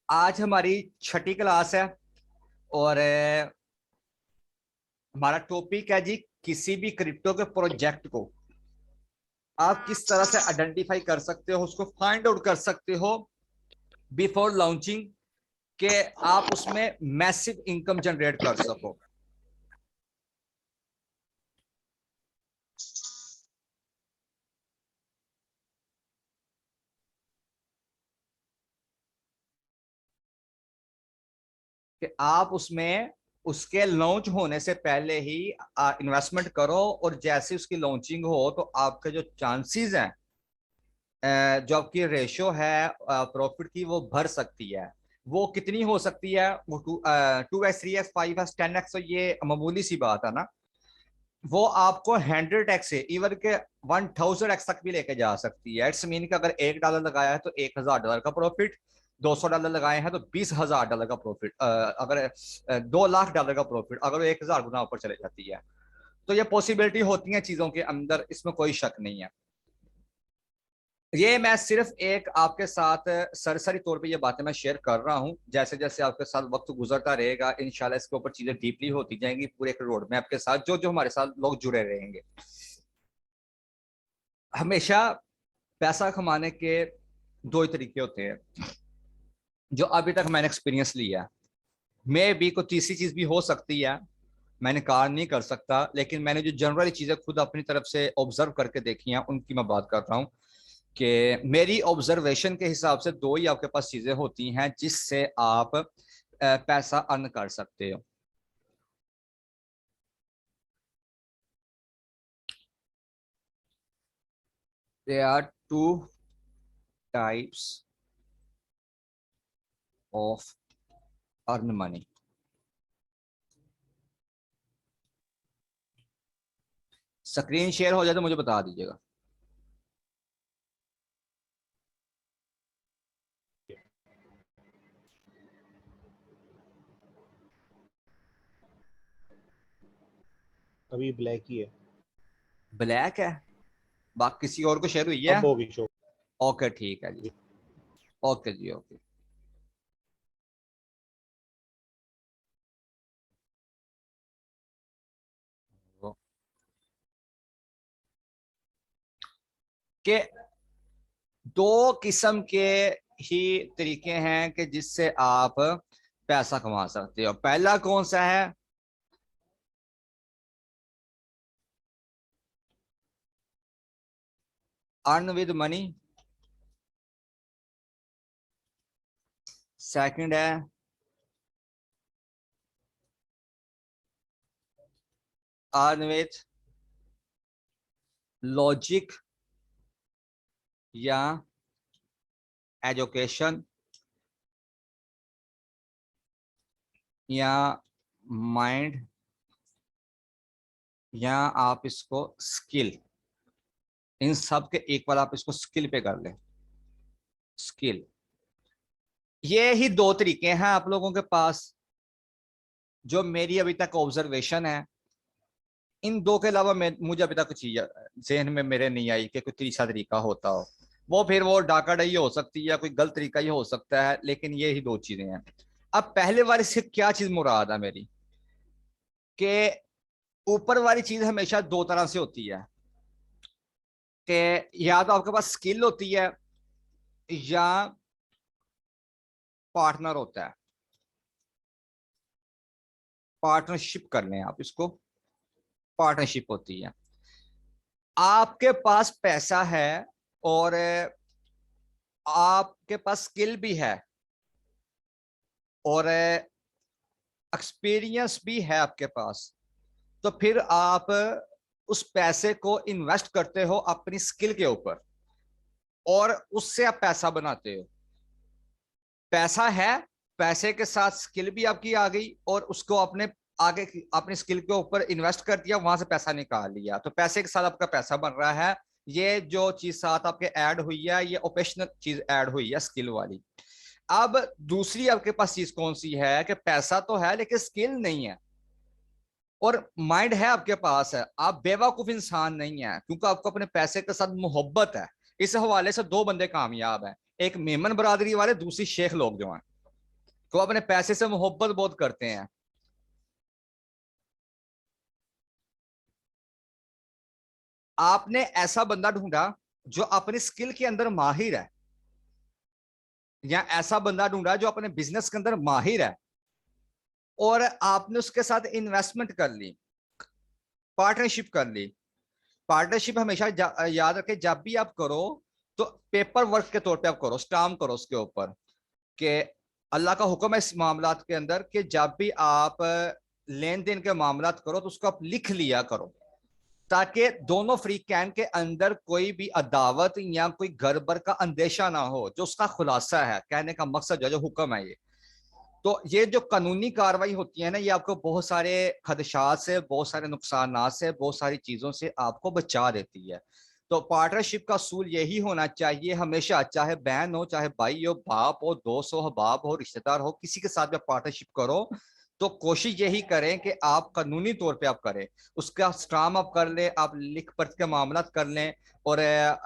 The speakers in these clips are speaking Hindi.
आज हमारी छठी क्लास है और हमारा टॉपिक है जी, किसी भी क्रिप्टो के प्रोजेक्ट को आप किस तरह से आइडेंटिफाई कर सकते हो, उसको फाइंड आउट कर सकते हो बिफोर लॉन्चिंग, के आप उसमें मैसिव इनकम जनरेट कर सको। कि आप उसमें उसके लॉन्च होने से पहले ही इन्वेस्टमेंट करो, और जैसे उसकी लॉन्चिंग हो तो आपके जो चांसेस हैं, जो आपकी रेशियो है प्रॉफिट की, वो बढ़ सकती है। वो कितनी हो सकती है? वो 2x 3x 5x 10x, तो ये मामूली सी बात है ना। वो आपको 100x से इवन के 1000x तक भी लेके जा सकती है। इट्स मीन कि अगर $1 लगाया है तो $1000 का प्रॉफिट, $200 लगाए हैं तो $20000 का प्रॉफिट, अगर $2 लाख का प्रॉफिट, अगर वो 1000 गुना ऊपर चले जाती है। तो ये पॉसिबिलिटी होती है चीजों के अंदर, इसमें कोई शक नहीं है। ये मैं सिर्फ एक आपके साथ सरसरी तौर पे ये बातें मैं शेयर कर रहा हूं। जैसे जैसे आपके साथ वक्त गुजरता रहेगा, इंशाल्लाह इसके ऊपर चीजें डीपली होती जाएंगी, पूरे एक रोड मैप के साथ जो जो हमारे साथ लोग जुड़े रहेंगे। हमेशा पैसा कमाने के दो ही तरीके होते हैं, जो अभी तक मैंने एक्सपीरियंस लिया है। मे भी कोई तीसरी चीज भी हो सकती है, मैंने कहा नहीं कर सकता, लेकिन मैंने जो जनरली चीजें खुद अपनी तरफ से ऑब्जर्व करके देखी हैं उनकी मैं बात कर रहा हूँ। कि मेरी ऑब्जर्वेशन के हिसाब से दो ही आपके पास चीजें होती हैं जिससे आप पैसा अर्न कर सकते हो। There are two types of earn money. Screen share हो जाए तो मुझे बता दीजिएगा। अभी ब्लैक ही है। ब्लैक है? बाकी किसी और को शेयर हुई है? अब होगी शो। ओके ठीक है जी। ओके जी ओके। के दो किस्म के ही तरीके हैं कि जिससे आप पैसा कमा सकते हो। पहला कौन सा है? Earn with money. सेकंड है अर्न विद लॉजिक या एजुकेशन या माइंड, या आप इसको स्किल। इन सब के इक्वल आप इसको स्किल पे कर लें। स्किल, ये ही दो तरीके हैं आप लोगों के पास, जो मेरी अभी तक ऑब्जर्वेशन है। इन दो के अलावा मुझे अभी तक चीज जहन में मेरे नहीं आई कि कोई तीसरा तरीका होता हो। वो फिर वो डाकाडाई हो सकती है, कोई गलत तरीका ही हो सकता है, लेकिन ये ही दो चीजें हैं। अब पहले वाले से क्या चीज मुराद है मेरी, कि ऊपर वाली चीज हमेशा दो तरह से होती है। कि या तो आपके पास स्किल होती है या पार्टनर होता है। पार्टनरशिप कर लें आप इसको, पार्टनरशिप होती है। आपके पास पैसा है और आपके पास स्किल भी है और एक्सपीरियंस भी है आपके पास, तो फिर आप उस पैसे को इन्वेस्ट करते हो अपनी स्किल के ऊपर, और उससे आप पैसा बनाते हो। पैसा है, पैसे के साथ स्किल भी आपकी आ गई, और उसको अपने आगे अपनी स्किल के ऊपर इन्वेस्ट कर दिया, वहां से पैसा निकाल लिया, तो पैसे के साथ आपका पैसा बन रहा है। ये जो चीज साथ आपके ऐड हुई है, ये ऑपरेशनल चीज ऐड हुई है, स्किल वाली। अब दूसरी आपके पास चीज कौन सी है, कि पैसा तो है लेकिन स्किल नहीं है, और माइंड है आपके पास है। आप बेवकूफ इंसान नहीं है, क्योंकि आपको अपने पैसे के साथ मोहब्बत है। इस हवाले से दो बंदे कामयाब हैं, एक मेमन बरादरी वाले, दूसरी शेख लोग जो हैं। वो अपने पैसे से मोहब्बत बहुत करते हैं। आपने ऐसा बंदा ढूंढा जो अपनी स्किल के अंदर माहिर है, या ऐसा बंदा ढूंढा जो अपने बिजनेस के अंदर माहिर है, और आपने उसके साथ इन्वेस्टमेंट कर ली, पार्टनरशिप कर ली। पार्टनरशिप हमेशा याद रखें, जब भी आप करो तो पेपर वर्क के तौर पे आप करो, स्टाम्प करो उसके ऊपर कि अल्लाह का हुक्म है इस मामलात के अंदर कि जब भी आप लेन देन के मामलात करो तो उसको आप लिख लिया करो, ताकि दोनों फ्री कैन के अंदर कोई भी अदावत या कोई गड़बड़ का अंदेशा ना हो। जो उसका खुलासा है, कहने का मकसद जो हुक्म है ये, तो ये जो कानूनी कार्रवाई होती है ना, ये आपको बहुत सारे खदशात से, बहुत सारे नुकसान से, बहुत सारी चीजों से आपको बचा देती है। तो पार्टनरशिप का असूल यही होना चाहिए हमेशा, चाहे बहन हो, चाहे भाई हो, बाप हो, दोस्त हो, बाप हो, रिश्तेदार हो, किसी के साथ भी पार्टनरशिप करो तो कोशिश यही करें कि आप कानूनी तौर पे आप करें, उसका स्टाम्प आप कर लें, आप लिख पढ़ के मामला कर लें, और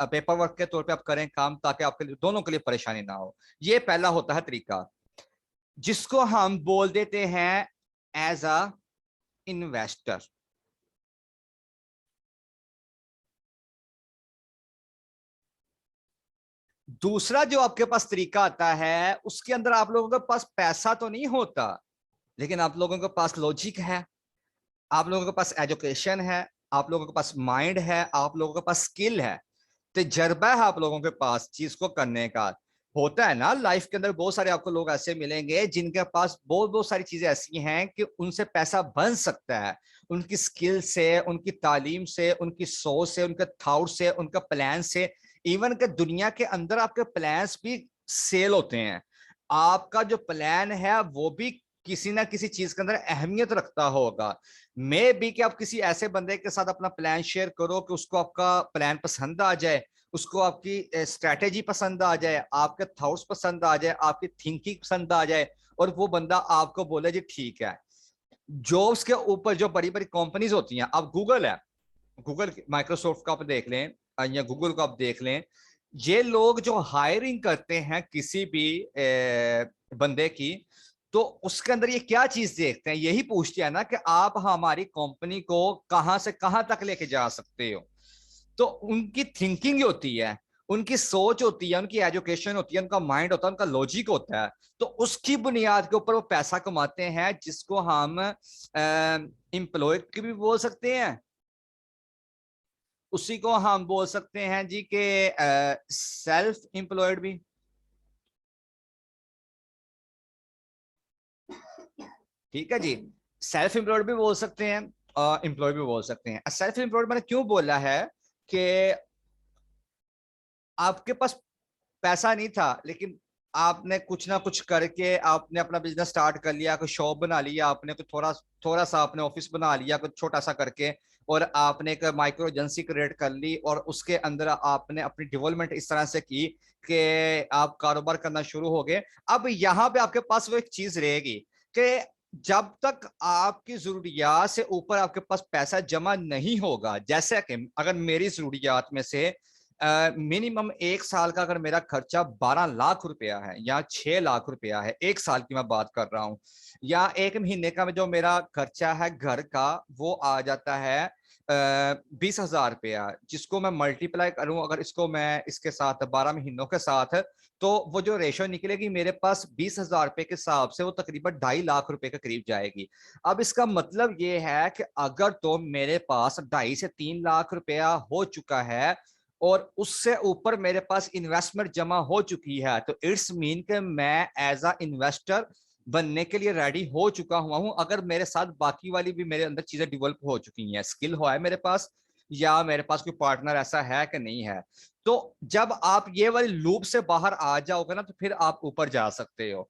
पेपर वर्क के तौर पे आप करें काम, ताकि आपके लिए, दोनों के लिए परेशानी ना हो। ये पहला होता है तरीका, जिसको हम बोल देते हैं एज अ इन्वेस्टर। दूसरा जो आपके पास तरीका आता है, उसके अंदर आप लोगों के पास पैसा तो नहीं होता, लेकिन आप लोगों के पास लॉजिक है, आप लोगों के पास एजुकेशन है, आप लोगों के पास माइंड है, आप लोगों के पास स्किल है, तजर्बा है आप लोगों के पास चीज को करने का। होता है ना लाइफ के अंदर, बहुत सारे आपको लोग ऐसे मिलेंगे जिनके पास बहुत बहुत सारी चीजें ऐसी हैं कि उनसे पैसा बन सकता है, उनकी स्किल से, उनकी तालीम से, उनकी सोच से, उनके थाउट से, उनका प्लान से। इवन के दुनिया के अंदर आपके प्लान्स भी सेल होते हैं, आपका जो प्लान है वो भी किसी ना किसी चीज के अंदर अहमियत रखता होगा। मे बी कि आप किसी ऐसे बंदे के साथ अपना प्लान शेयर करो कि उसको आपका प्लान पसंद आ जाए, उसको आपकी स्ट्रैटेजी पसंद आ जाए, आपके थॉट्स पसंद आ जाए, आपकी थिंकिंग पसंद आ जाए, और वो बंदा आपको बोले जी ठीक है। जॉब्स के ऊपर जो बड़ी बड़ी कंपनीज होती हैं, अब गूगल है, गूगल माइक्रोसॉफ्ट का आप देख लें, या गूगल को आप देख लें, ये लोग जो हायरिंग करते हैं किसी भी बंदे की, तो उसके अंदर ये क्या चीज देखते हैं, यही पूछते हैं ना कि आप हमारी कंपनी को कहां से कहां तक लेके जा सकते हो। तो उनकी थिंकिंग होती है, उनकी सोच होती है, उनकी एजुकेशन होती है, उनका माइंड होता है, उनका लॉजिक होता है। तो उसकी बुनियाद के ऊपर वो पैसा कमाते हैं, जिसको हम एम्प्लॉय की भी बोल सकते हैं, उसी को हम बोल सकते हैं जी के सेल्फ एम्प्लॉयड भी। ठीक है जी, सेल्फ एम्प्लॉयड भी बोल सकते हैं, एम्प्लॉय भी बोल सकते हैं। सेल्फ एम्प्लॉयड मैंने क्यों बोला है कि आपके पास पैसा नहीं था, लेकिन आपने कुछ ना कुछ करके आपने अपना बिजनेस स्टार्ट कर लिया, कोई शॉप बना लिया आपने, कुछ थोड़ा थोड़ा सा आपने ऑफिस बना लिया कुछ छोटा सा करके, और आपने एक माइक्रो एजेंसी क्रिएट कर ली, और उसके अंदर आपने अपनी डेवलपमेंट इस तरह से की कि आप कारोबार करना शुरू हो गए। अब यहाँ पे आपके पास वो एक चीज रहेगी कि जब तक आपकी जरूरियात से ऊपर आपके पास पैसा जमा नहीं होगा, जैसे कि अगर मेरी जरूरियात में से मिनिमम एक साल का अगर मेरा खर्चा 12 लाख रुपया है या 6 लाख रुपया है, एक साल की मैं बात कर रहा हूं, या एक महीने का जो मेरा खर्चा है घर का, वो आ जाता है 20 हजार रुपया, जिसको मैं मल्टीप्लाई करूं अगर इसको मैं इसके साथ 12 महीनों के साथ, तो वो जो रेशो निकलेगी मेरे पास 20 हजार रुपए के हिसाब से वो तकरीबन 2.5 लाख रुपए के करीब जाएगी। अब इसका मतलब ये है कि अगर तो मेरे पास 2.5 से 3 लाख रुपया हो चुका है, और उससे ऊपर मेरे पास इन्वेस्टमेंट जमा हो चुकी है, तो इट्स मीन कि मैं एज अ इन्वेस्टर बनने के लिए रेडी हो चुका हुआ हूं, अगर मेरे साथ बाकी वाली भी मेरे अंदर चीजें डेवलप हो चुकी हैं, स्किल हो है मेरे पास, या मेरे पास कोई पार्टनर ऐसा है कि नहीं है। तो जब आप ये वाली लूप से बाहर आ जाओगे ना, तो फिर आप ऊपर जा सकते हो।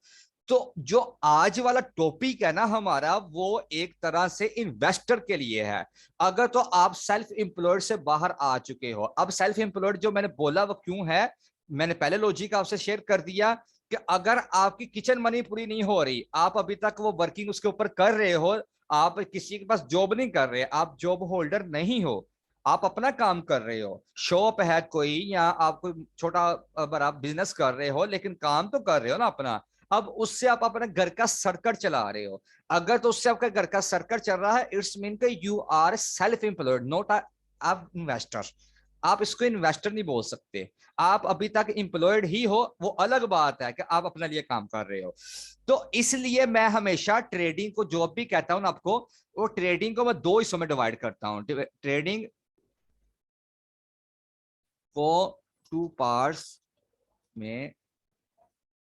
तो जो आज वाला टॉपिक है ना हमारा, वो एक तरह से इन्वेस्टर के लिए है। अगर तो आप सेल्फ एम्प्लॉयड से बाहर आ चुके हो, अब सेल्फ एम्प्लॉयड जो मैंने बोला वो क्यों है, मैंने पहले लॉजिक आपसे शेयर कर दिया कि अगर आपकी किचन मनी पूरी नहीं हो रही, आप अभी तक वो वर्किंग उसके ऊपर कर रहे हो, आप किसी के पास जॉब नहीं कर रहे, आप जॉब होल्डर नहीं हो, आप अपना काम कर रहे हो, शॉप है कोई, या आप कोई छोटा बड़ा बिजनेस कर रहे हो, लेकिन काम तो कर रहे हो ना अपना, अब उससे आप अपने घर का सर्कल चला रहे हो। अगर तो उससे आपका घर का सर्कल चल रहा है, इट्स मीन कि you are self employed, not आप इन्वेस्टर। आप इसको इन्वेस्टर नहीं बोल सकते। आप अभी तक एम्प्लॉयड ही हो, वो अलग बात है कि आप अपने लिए काम कर रहे हो। तो इसलिए मैं हमेशा ट्रेडिंग को जो भी कहता हूं ना आपको, वो ट्रेडिंग को मैं दो हिस्सों में डिवाइड करता हूं। ट्रेडिंग को टू पार्ट्स में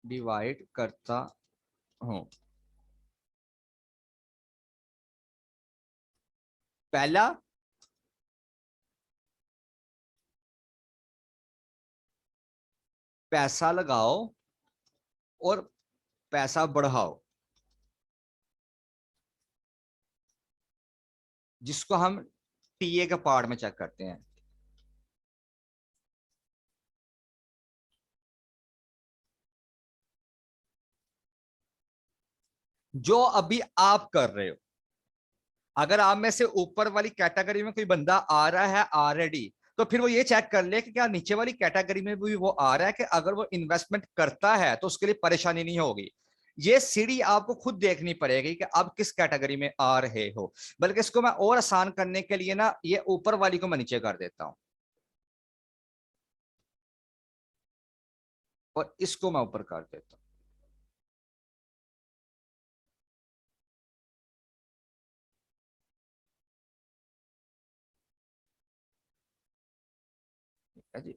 डिवाइड करता हूं। पहला, पैसा लगाओ और पैसा बढ़ाओ, जिसको हम टीए के पार्ट में चेक करते हैं। जो अभी आप कर रहे हो, अगर आप में से ऊपर वाली कैटेगरी में कोई बंदा आ रहा है ऑलरेडी, तो फिर वो ये चेक कर ले कि क्या नीचे वाली कैटेगरी में भी वो आ रहा है, कि अगर वो इन्वेस्टमेंट करता है तो उसके लिए परेशानी नहीं होगी। ये सीढ़ी आपको खुद देखनी पड़ेगी कि आप किस कैटेगरी में आ रहे हो। बल्कि इसको मैं और आसान करने के लिए ना, ये ऊपर वाली को मैं नीचे कर देता हूं और इसको मैं ऊपर कर देता हूं। ठीक है जी,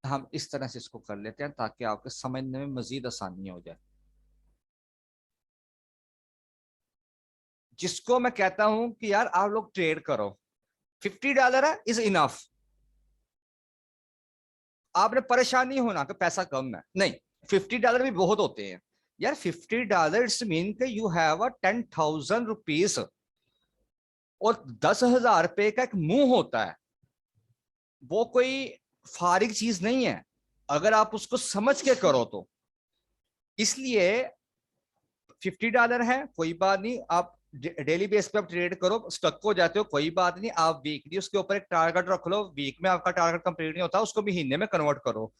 हम इस तरह से इसको कर लेते हैं ताकि आपके समझने में मजीद आसानी हो जाए। जिसको मैं कहता हूं कि यार आप लोग ट्रेड करो, $50 है, इज इनफ। आपने परेशान नहीं होना कि पैसा कम है, नहीं, $50 भी बहुत होते हैं यार। $50 इट्स मीन के यू हैव अ 10,000 रुपीज, और 10,000 रुपए का एक मुंह होता है, वो कोई फारिग चीज नहीं है अगर आप उसको समझ के करो तो। इसलिए $50 है, कोई बात नहीं, आप डेली बेस पे आप ट्रेड करो, स्टक हो जाते हो कोई बात नहीं, आप वीकली उसके ऊपर एक टारगेट रख लो। वीक में आपका टारगेट कंप्लीट नहीं होता, उसको महीने में कन्वर्ट करो।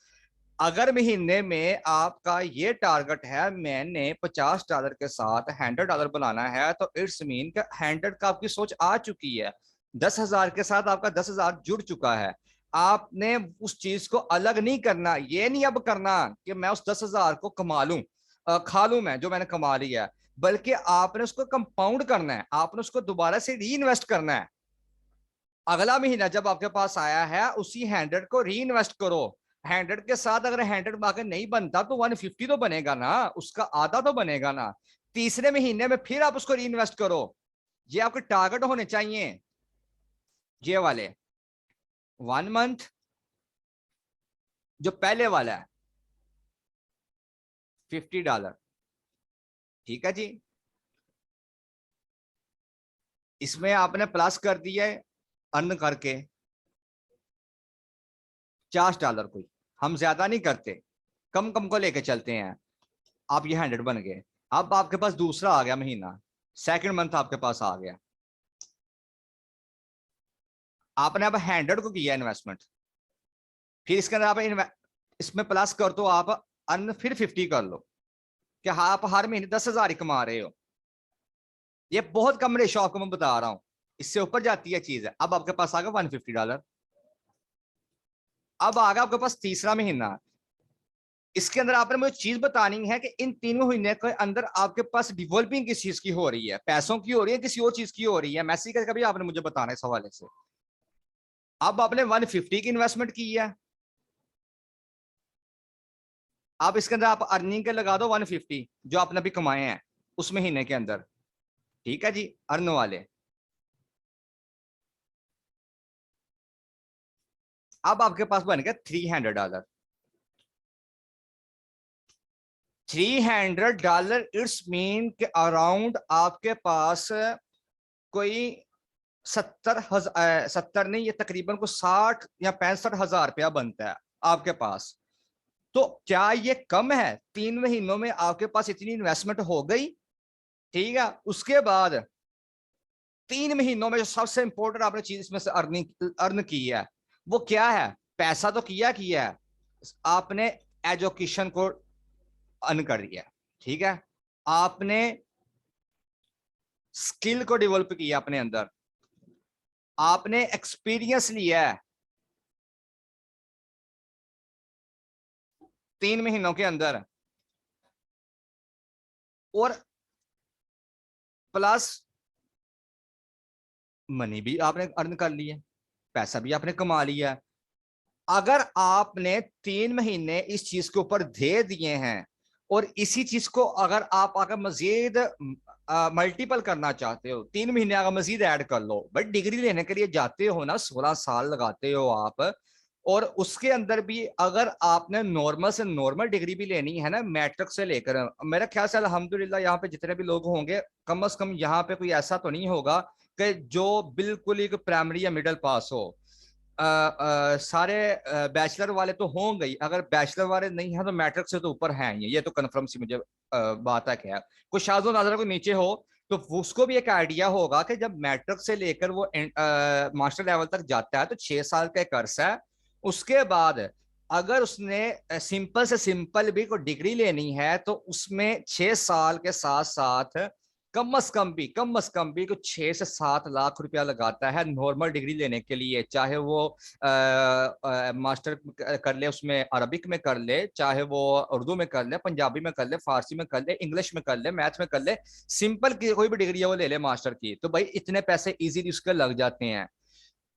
अगर महीने में आपका ये टारगेट है, मैंने $50 के साथ $100 बनाना है, तो इट्स मीन का 100 का आपकी सोच आ चुकी है। 10,000 के साथ आपका 10,000 जुड़ चुका है। आपने उस चीज को अलग नहीं करना, ये नहीं अब करना कि मैं उस 10,000 को कमा लूं, खा लूं मैं जो मैंने कमा लिया है। बल्कि आपने उसको कंपाउंड करना है, आपने उसको दोबारा से री इन्वेस्ट करना है। अगला महीना जब आपके पास आया है, उसी 100 को री इन्वेस्ट करो। 100 के साथ अगर 100 आगे नहीं बनता तो 150 तो बनेगा ना, उसका आधा तो बनेगा ना। तीसरे महीने में फिर आप उसको री इन्वेस्ट करो। ये आपके टारगेट होने चाहिए, ये वाले 1 मंथ, जो पहले वाला है $50। ठीक है जी, इसमें आपने प्लस कर दिया है अर्न करके $50 कोई, हम ज्यादा नहीं करते, कम कम को लेके चलते हैं। आप ये 100 बन गए। अब आपके पास दूसरा आ गया महीना, सेकंड मंथ आपके पास आ गया। आपने अब 100 को किया इन्वेस्टमेंट, फिर इसके अंदर आप इसमें प्लस कर दो, आप अर्न फिर 50 कर लो, कि हाँ आप हर महीने 10,000 ही कमा रहे हो। ये बहुत कम रेशो आपको मैं बता रहा हूं, इससे ऊपर जाती है चीज है। अब आपके पास आ गया $150। अब आ गया आपके पास तीसरा महीना। इसके अंदर आपने मुझे चीज बतानी है कि इन 3 महीने के अंदर आपके पास डेवलपिंग किस चीज की हो रही है, पैसों की हो रही है, किसी और चीज की हो रही है, मैसी का कभी आपने मुझे बताना है इस हवाले से। अब आपने 150 की इन्वेस्टमेंट की है, आप इसके अंदर आप अर्निंग के लगा दो 150 जो आपने अभी कमाए हैं उस महीने के अंदर। ठीक है जी, अर्न वाले। अब आपके पास बन गया $300। $300 इट्स मीन के अराउंड आपके पास कोई 70 नहीं, ये तकरीबन को 60 या 65 हजार रुपया बनता है आपके पास। तो क्या ये कम है? 3 महीनों में आपके पास इतनी इन्वेस्टमेंट हो गई। ठीक है, उसके बाद 3 महीनों में जो सबसे इंपॉर्टेंट आपने चीज इसमें से अर्न की है, वो क्या है? पैसा तो किया किया है आपने, एजुकेशन को अर्न कर रही है, ठीक है। आपने स्किल को डेवलप किया अपने अंदर, आपने एक्सपीरियंस लिया है 3 महीनों के अंदर, और प्लस मनी भी आपने अर्न कर ली है, पैसा भी आपने कमा लिया है। अगर आपने 3 महीने इस चीज के ऊपर दे दिए हैं और इसी चीज को अगर आप अगर मजीद मल्टीपल करना चाहते हो, 3 महीने अगर मजीद ऐड कर लो, बट डिग्री लेने के लिए जाते हो ना, 16 साल लगाते हो आप, और उसके अंदर भी अगर आपने नॉर्मल से नॉर्मल डिग्री भी लेनी है ना, मैट्रिक से लेकर, मेरा ख्याल से अल्हम्दुलिल्लाह यहाँ पे जितने भी लोग होंगे, कम से कम यहाँ पे कोई ऐसा तो नहीं होगा कि जो बिल्कुल ही प्राइमरी या मिडिल पास हो। सारे बैचलर वाले तो होंगे ही, अगर बैचलर वाले नहीं है तो मैट्रिक से तो ऊपर हैं ये तो कन्फर्म सी मुझे बात है। क्या कुछ शाजो नाजरा को नीचे हो तो उसको भी एक आइडिया होगा कि जब मैट्रिक से लेकर वो मास्टर लेवल तक जाता है तो 6 साल का कोर्स है। उसके बाद अगर उसने सिंपल से सिंपल भी कोई डिग्री लेनी है तो उसमें 6 साल के साथ साथ कम से कम भी कुछ 6 से 7 लाख रुपया लगाता है नॉर्मल डिग्री लेने के लिए, चाहे वो मास्टर कर ले, उसमें अरबिक में कर ले, चाहे वो उर्दू में कर ले, पंजाबी में कर ले, फारसी में कर ले, इंग्लिश में कर ले, मैथ में कर ले, सिंपल की कोई भी डिग्री है वो ले ले मास्टर की, तो भाई इतने पैसे इजीली उसके लग जाते हैं।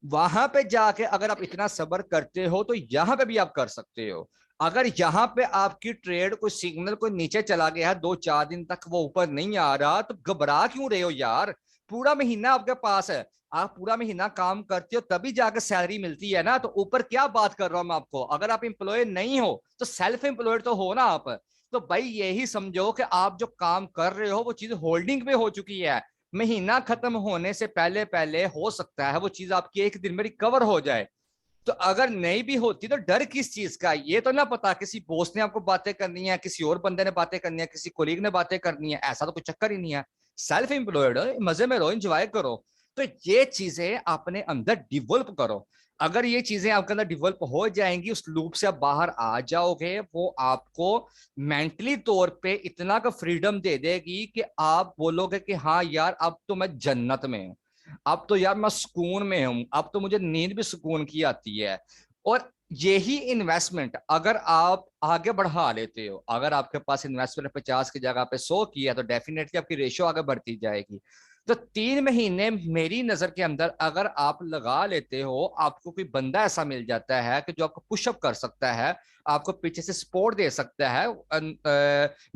वहां पे जाके अगर आप इतना सब्र करते हो तो यहां पे भी आप कर सकते हो। अगर यहाँ पे आपकी ट्रेड कोई सिग्नल कोई नीचे चला गया है, 2-4 दिन तक वो ऊपर नहीं आ रहा, तो घबरा क्यों रहे हो यार? पूरा महीना आपके पास है, आप पूरा महीना काम करते हो तभी जाकर सैलरी मिलती है ना, तो ऊपर क्या बात कर रहा हूं मैं आपको। अगर आप एम्प्लॉय नहीं हो तो सेल्फ एम्प्लॉयड तो हो ना आप। तो भाई यही समझो कि आप जो काम कर रहे हो वो चीज होल्डिंग पे हो चुकी है, महीना खत्म होने से पहले पहले हो सकता है वो चीज आपकी एक दिन में रिकवर हो जाए। तो अगर नहीं भी होती तो डर किस चीज का? ये तो ना पता किसी बॉस ने आपको बातें करनी है, किसी और बंदे ने बातें करनी है, किसी कोलीग ने बातें करनी है, ऐसा तो कोई चक्कर ही नहीं है। सेल्फ एम्प्लॉयड हो, मजे में रहो, एंजॉय करो। तो ये चीजें अपने अंदर डिवेल्प करो। अगर ये चीजें आपके अंदर डिवेल्प हो जाएंगी, उस लूप से आप बाहर आ जाओगे, वो आपको मेंटली तौर पे इतना का फ्रीडम दे देगी कि आप बोलोगे कि हाँ यार अब तो मैं जन्नत में हूं, अब तो यार मैं सुकून में हूं, अब तो मुझे नींद भी सुकून की आती है। और यही इन्वेस्टमेंट अगर आप आगे बढ़ा लेते हो, अगर आपके पास इन्वेस्टमेंट 50 की जगह पे 100 की है, तो डेफिनेटली आपकी रेशियो आगे बढ़ती जाएगी। तो 3 महीने मेरी नजर के अंदर अगर आप लगा लेते हो, आपको कोई बंदा ऐसा मिल जाता है कि जो आपको पुशअप कर सकता है, आपको पीछे से सपोर्ट दे सकता है,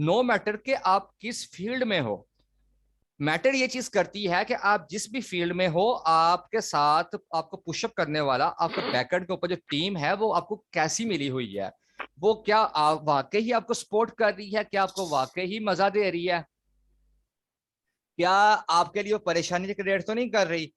नो मैटर कि आप किस फील्ड में हो। मैटर ये चीज करती है कि आप जिस भी फील्ड में हो, आपके साथ आपको पुशअप करने वाला आपको बैकएंड के ऊपर जो टीम है वो आपको कैसी मिली हुई है, वो क्या आप वाकई ही आपको सपोर्ट कर रही है, क्या आपको वाकई ही मजा दे रही है, क्या आपके लिए वो परेशानी क्रिएट तो नहीं कर रही।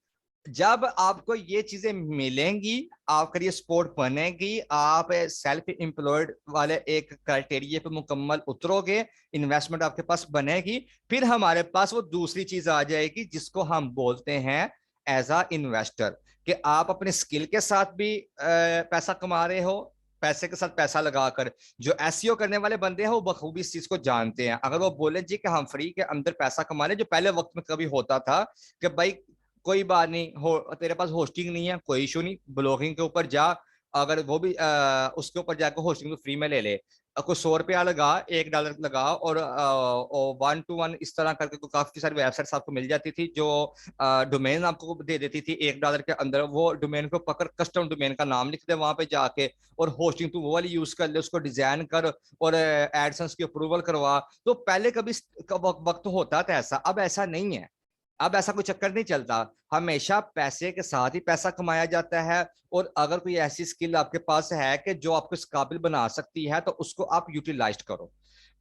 जब आपको ये चीजें मिलेंगी, आपका ये सपोर्ट बनेगी, आप सेल्फ एम्प्लॉयड वाले एक क्राइटेरिया पे मुकम्मल उतरोगे, इन्वेस्टमेंट आपके पास बनेगी, फिर हमारे पास वो दूसरी चीज आ जाएगी जिसको हम बोलते हैं एज अ इन्वेस्टर, कि आप अपने स्किल के साथ भी पैसा कमा रहे हो, पैसे के साथ पैसा लगाकर। जो एसईओ करने वाले बंदे हैं वो बखूबी इस चीज को जानते हैं। अगर वो बोले जी कि हम फ्री के अंदर पैसा कमा ले, जो पहले वक्त में कभी होता था कि भाई कोई बात नहीं हो, तेरे पास होस्टिंग नहीं है, कोई इशू नहीं, ब्लॉगिंग के ऊपर जा, अगर वो भी उसके ऊपर जाकर होस्टिंग तो फ्री में ले ले, कुछ 100 रुपया लगा, $1 लगा, और 1 to 1 इस तरह करके काफी सारी वेबसाइट्स आपको मिल जाती थी जो डोमेन आपको दे देती थी $1 के अंदर। वो डोमेन को पकड़, कस्टम डोमेन का नाम लिख दे वहां पे जाके, और होस्टिंग तू वो वाली यूज कर ले, उसको डिजाइन कर और एडसेंस की अप्रूवल करवा। तो पहले कभी वक्त होता था ऐसा, अब ऐसा नहीं है। अब ऐसा कोई चक्कर नहीं चलता, हमेशा पैसे के साथ ही पैसा कमाया जाता है। और अगर कोई ऐसी स्किल आपके पास है कि जो आपको इस काबिल बना सकती है तो उसको आप यूटिलाइज करो।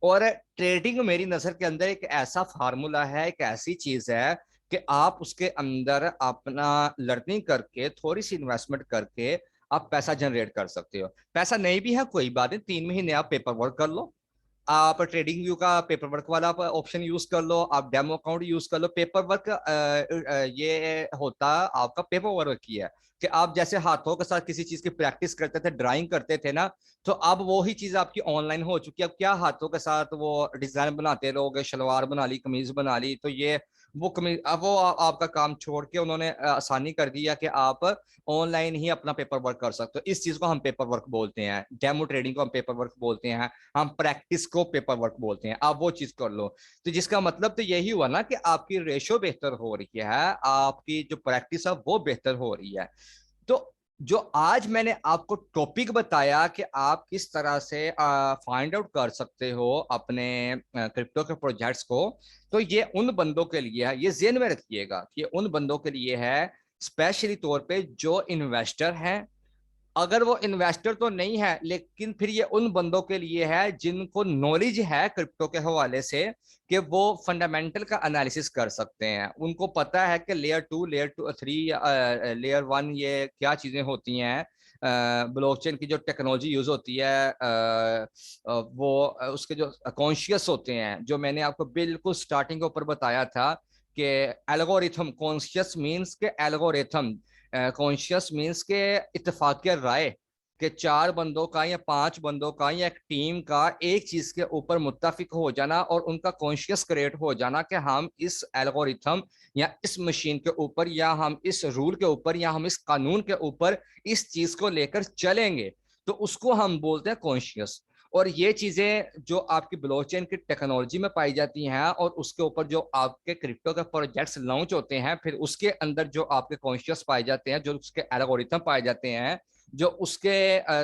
और ट्रेडिंग मेरी नजर के अंदर एक ऐसा फार्मूला है, एक ऐसी चीज है कि आप उसके अंदर अपना लर्निंग करके, थोड़ी सी इन्वेस्टमेंट करके आप पैसा जनरेट कर सकते हो। पैसा नहीं भी है कोई बात नहीं, 3 महीने आप पेपर वर्क कर लो, आप ट्रेडिंग व्यू का पेपर वर्क वाला ऑप्शन यूज कर लो, आप डेमो अकाउंट यूज कर लो। पेपर वर्क ये होता आपका पेपर वर्क ही है कि आप जैसे हाथों के साथ किसी चीज की प्रैक्टिस करते थे, ड्राइंग करते थे ना, तो अब वो ही चीज आपकी ऑनलाइन हो चुकी है। अब क्या हाथों के साथ वो डिजाइन बनाते रहोगे, शलवार बना ली, कमीज बना ली, तो ये वो कमीज अब वो आपका काम छोड़ के उन्होंने आसानी कर दिया कि आप ऑनलाइन ही अपना पेपर वर्क कर सकते हो। इस चीज को हम पेपर वर्क बोलते हैं, डेमो ट्रेडिंग को हम पेपर वर्क बोलते हैं, हम प्रैक्टिस को पेपर वर्क बोलते हैं। आप वो चीज कर लो, तो जिसका मतलब तो यही हुआ ना कि आपकी रेशो बेहतर हो रही है, आपकी जो प्रैक्टिस है वो बेहतर हो रही है। तो जो आज मैंने आपको टॉपिक बताया कि आप किस तरह से फाइंड आउट कर सकते हो अपने क्रिप्टो के प्रोजेक्ट्स को, तो ये उन बंदों के लिए है, ये जेहन में रखिएगा कि ये उन बंदों के लिए है स्पेशली तौर पे जो इन्वेस्टर हैं। अगर वो इन्वेस्टर तो नहीं है, लेकिन फिर ये उन बंदों के लिए है जिनको नॉलेज है क्रिप्टो के हवाले से, कि वो फंडामेंटल का एनालिसिस कर सकते हैं। उनको पता है कि लेयर 2 लेयर 3 लेयर 1 ये क्या चीजें होती हैं, ब्लॉकचेन की जो टेक्नोलॉजी यूज होती है, वो उसके जो कॉन्शियस होते हैं, जो मैंने आपको बिल्कुल स्टार्टिंग के ऊपर बताया था कि एल्गोरिथम, कॉन्शियस मीन्स के एल्गोरिथम, कॉन्शियस मीन्स के इत्तेफाकिया राय, कि 4 बंदों का या 5 बंदों का या एक टीम का एक चीज के ऊपर मुत्तफिक हो जाना और उनका कॉन्शियस क्रिएट हो जाना कि हम इस एल्गोरिथम या इस मशीन के ऊपर या हम इस रूल के ऊपर या हम इस कानून के ऊपर इस चीज को लेकर चलेंगे, तो उसको हम बोलते हैं कॉन्शियस। और ये चीजें जो आपकी ब्लॉकचेन की टेक्नोलॉजी में पाई जाती हैं और उसके ऊपर जो आपके क्रिप्टो के प्रोजेक्ट्स लॉन्च होते हैं, फिर उसके अंदर जो आपके कॉन्शियस पाए जाते हैं, जो उसके एल्गोरिथम पाए जाते हैं, जो उसके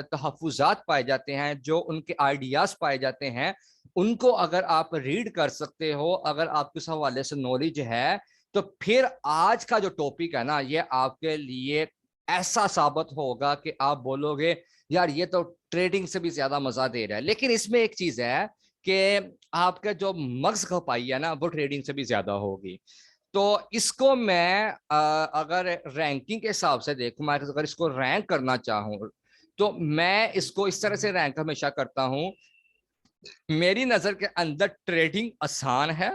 तहफुजात पाए जाते हैं, जो उनके आइडियाज पाए जाते हैं, उनको अगर आप रीड कर सकते हो, अगर आपके इस हवाले से नॉलेज है, तो फिर आज का जो टॉपिक है ना, ये आपके लिए ऐसा साबित होगा कि आप बोलोगे यार ये तो ट्रेडिंग से भी ज्यादा मजा दे रहा है। लेकिन इसमें एक चीज है कि आपका जो मग्ज खपाई है ना, वो ट्रेडिंग से भी ज्यादा होगी। तो इसको मैं अगर रैंकिंग के हिसाब से देखूं, मैं अगर इसको रैंक करना चाहूं, तो मैं इसको इस तरह से रैंक हमेशा करता हूं। मेरी नजर के अंदर ट्रेडिंग आसान है,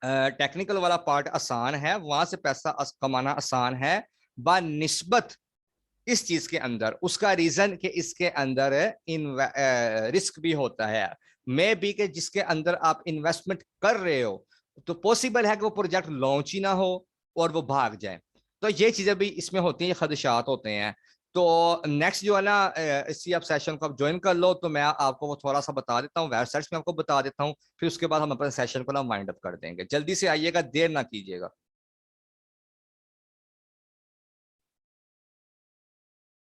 टेक्निकल वाला पार्ट आसान है, वहां से पैसा कमाना आसान है बानिस्बत इस चीज के अंदर। उसका रीजन कि इसके अंदर इन रिस्क भी होता है, मे बी के जिसके अंदर आप इन्वेस्टमेंट कर रहे हो तो पॉसिबल है कि वो प्रोजेक्ट लॉन्च ही ना हो और वो भाग जाए। तो ये चीजें भी इसमें होती हैं, खदशात होते हैं। तो नेक्स्ट जो है ना, इसी आप सेशन को आप ज्वाइन कर लो, तो मैं आपको वो थोड़ा सा बता देता हूँ, वेबसाइट्स में आपको बता देता हूँ, फिर उसके बाद हम अपने सेशन को ना वाइंड अप कर देंगे। जल्दी से आइएगा, देर ना कीजिएगा।